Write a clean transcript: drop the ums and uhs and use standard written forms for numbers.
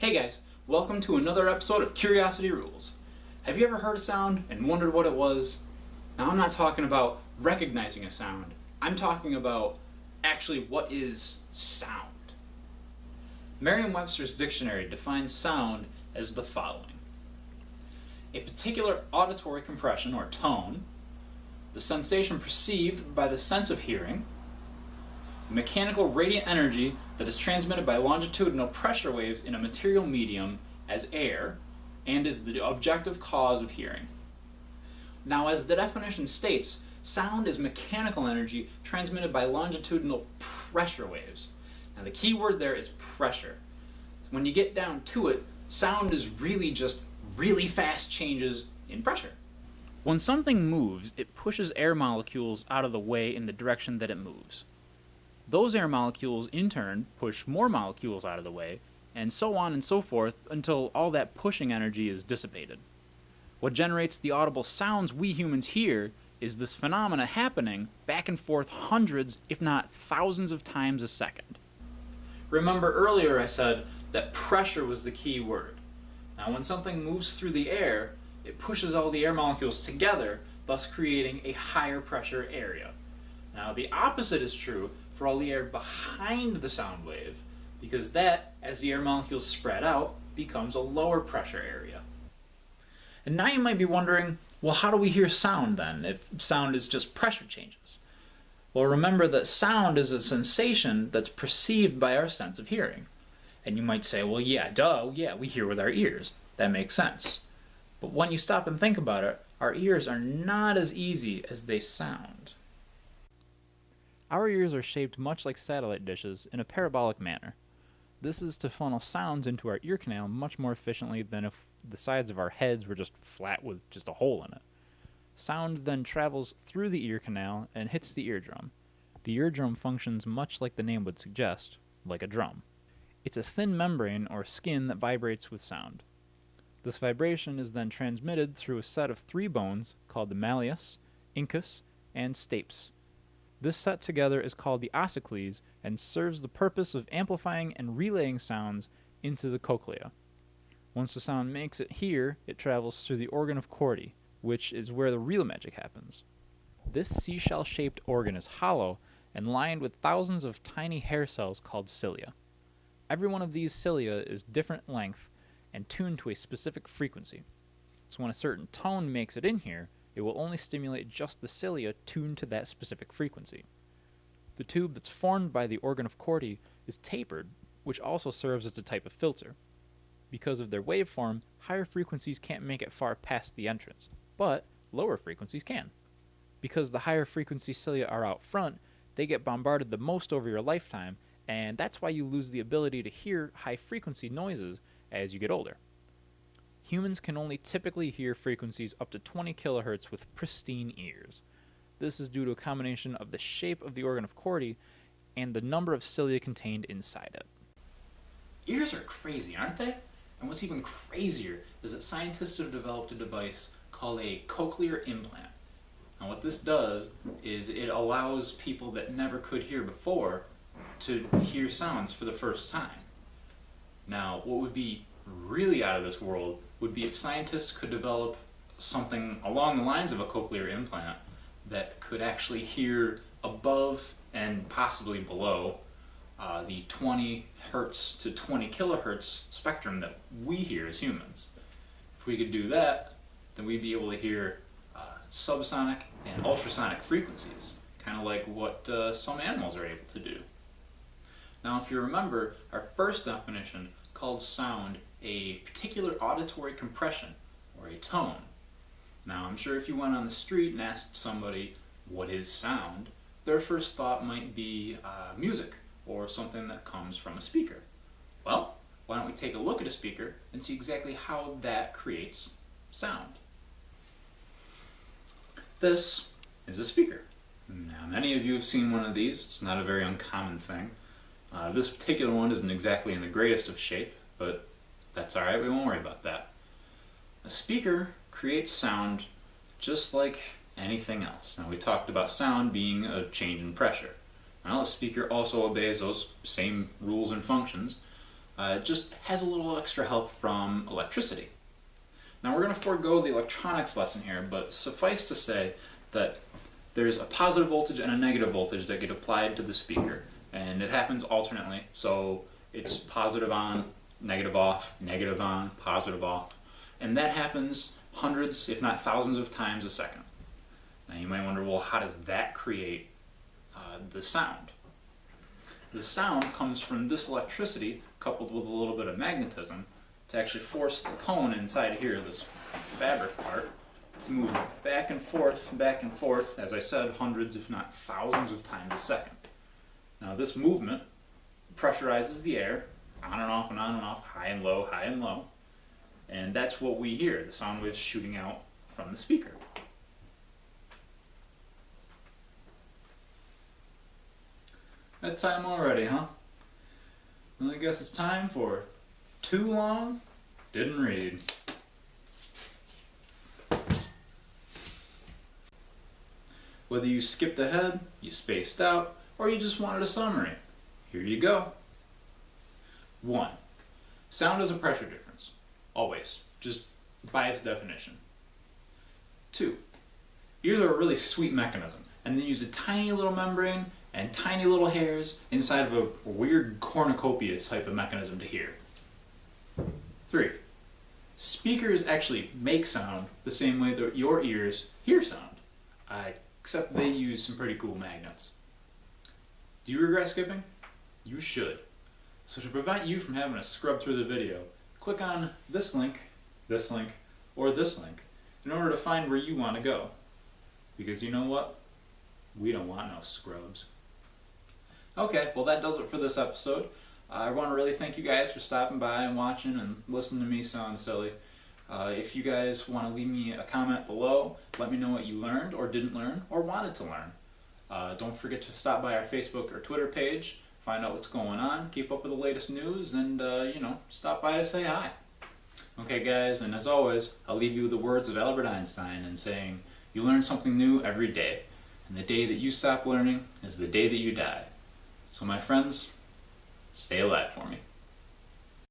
Hey guys, welcome to another episode of Curiosity Rules. Have you ever heard a sound and wondered what it was? Now I'm not talking about recognizing a sound. I'm talking about actually what is sound. Merriam-Webster's dictionary defines sound as the following: a particular auditory compression or tone, the sensation perceived by the sense of hearing, mechanical radiant energy that is transmitted by longitudinal pressure waves in a material medium as air, and is the objective cause of hearing. Now, as the definition states, sound is mechanical energy transmitted by longitudinal pressure waves. Now, the key word there is pressure. When you get down to it, sound is really just really fast changes in pressure. When something moves, it pushes air molecules out of the way in the direction that it moves. Those air molecules, in turn, push more molecules out of the way, and so on and so forth until all that pushing energy is dissipated. What generates the audible sounds we humans hear is this phenomena happening back and forth hundreds, if not thousands of times a second. Remember earlier I said that pressure was the key word. Now when something moves through the air, it pushes all the air molecules together, thus creating a higher pressure area. Now the opposite is true for all the air behind the sound wave, because that, as the air molecules spread out, becomes a lower pressure area. And now you might be wondering, well, how do we hear sound then, if sound is just pressure changes? Well, remember that sound is a sensation that's perceived by our sense of hearing. And you might say, well, yeah, we hear with our ears. That makes sense. But when you stop and think about it, our ears are not as easy as they sound. Our ears are shaped much like satellite dishes in a parabolic manner. This is to funnel sounds into our ear canal much more efficiently than if the sides of our heads were just flat with just a hole in it. Sound then travels through the ear canal and hits the eardrum. The eardrum functions much like the name would suggest, like a drum. It's a thin membrane or skin that vibrates with sound. This vibration is then transmitted through a set of 3 bones called the malleus, incus, and stapes. This set together is called the ossicles and serves the purpose of amplifying and relaying sounds into the cochlea. Once the sound makes it here, it travels through the organ of Corti, which is where the real magic happens. This seashell-shaped organ is hollow and lined with thousands of tiny hair cells called cilia. Every one of these cilia is different length and tuned to a specific frequency. So when a certain tone makes it in here, it will only stimulate just the cilia tuned to that specific frequency. The tube that's formed by the organ of Corti is tapered, which also serves as a type of filter. Because of their waveform, higher frequencies can't make it far past the entrance, but lower frequencies can. Because the higher frequency cilia are out front, they get bombarded the most over your lifetime, and that's why you lose the ability to hear high frequency noises as you get older. Humans can only typically hear frequencies up to 20 kilohertz with pristine ears. This is due to a combination of the shape of the organ of Corti and the number of cilia contained inside it. Ears are crazy, aren't they? And what's even crazier is that scientists have developed a device called a cochlear implant. Now what this does is it allows people that never could hear before to hear sounds for the first time. Now what would be really out of this world would be if scientists could develop something along the lines of a cochlear implant that could actually hear above and possibly below the 20 hertz to 20 kilohertz spectrum that we hear as humans. If we could do that, then we'd be able to hear subsonic and ultrasonic frequencies, kind of like what some animals are able to do. Now, if you remember, our first definition called sound a particular auditory compression, or a tone. Now, I'm sure if you went on the street and asked somebody what is sound, their first thought might be music, or something that comes from a speaker. Well, why don't we take a look at a speaker and see exactly how that creates sound. This is a speaker. Now, many of you have seen one of these. It's not a very uncommon thing. This particular one isn't exactly in the greatest of shape, but that's alright, we won't worry about that. A speaker creates sound just like anything else. Now we talked about sound being a change in pressure. Well, a speaker also obeys those same rules and functions. It just has a little extra help from electricity. Now we're going to forego the electronics lesson here, but suffice to say that there's a positive voltage and a negative voltage that get applied to the speaker, and it happens alternately. So it's positive on, negative off, negative on, positive off, and that happens hundreds, if not thousands of times a second. Now you might wonder, well, how does that create the sound? The sound comes from this electricity coupled with a little bit of magnetism to actually force the cone inside here, this fabric part, to move back and forth, as I said, hundreds if not thousands of times a second. Now this movement pressurizes the air, on and off and on and off, high and low, and that's what we hear, the sound waves shooting out from the speaker. That time already, huh? Well, I guess it's time for Too Long Didn't Read. Whether you skipped ahead, you spaced out, or you just wanted a summary, here you go. 1. Sound is a pressure difference. Always. Just by its definition. 2. Ears are a really sweet mechanism, and they use a tiny little membrane and tiny little hairs inside of a weird cornucopia type of mechanism to hear. 3. Speakers actually make sound the same way that your ears hear sound, except they use some pretty cool magnets. Do you regret skipping? You should. So to prevent you from having to scrub through the video, click on this link, or this link in order to find where you want to go. Because you know what? We don't want no scrubs. Okay, well that does it for this episode. I want to really thank you guys for stopping by and watching and listening to me sound silly. If you guys want to leave me a comment below, let me know what you learned or didn't learn or wanted to learn. Don't forget to stop by our Facebook or Twitter page, find out what's going on, keep up with the latest news, and stop by to say hi. Okay guys, and as always, I'll leave you with the words of Albert Einstein in saying, you learn something new every day, and the day that you stop learning is the day that you die. So my friends, stay alive for me.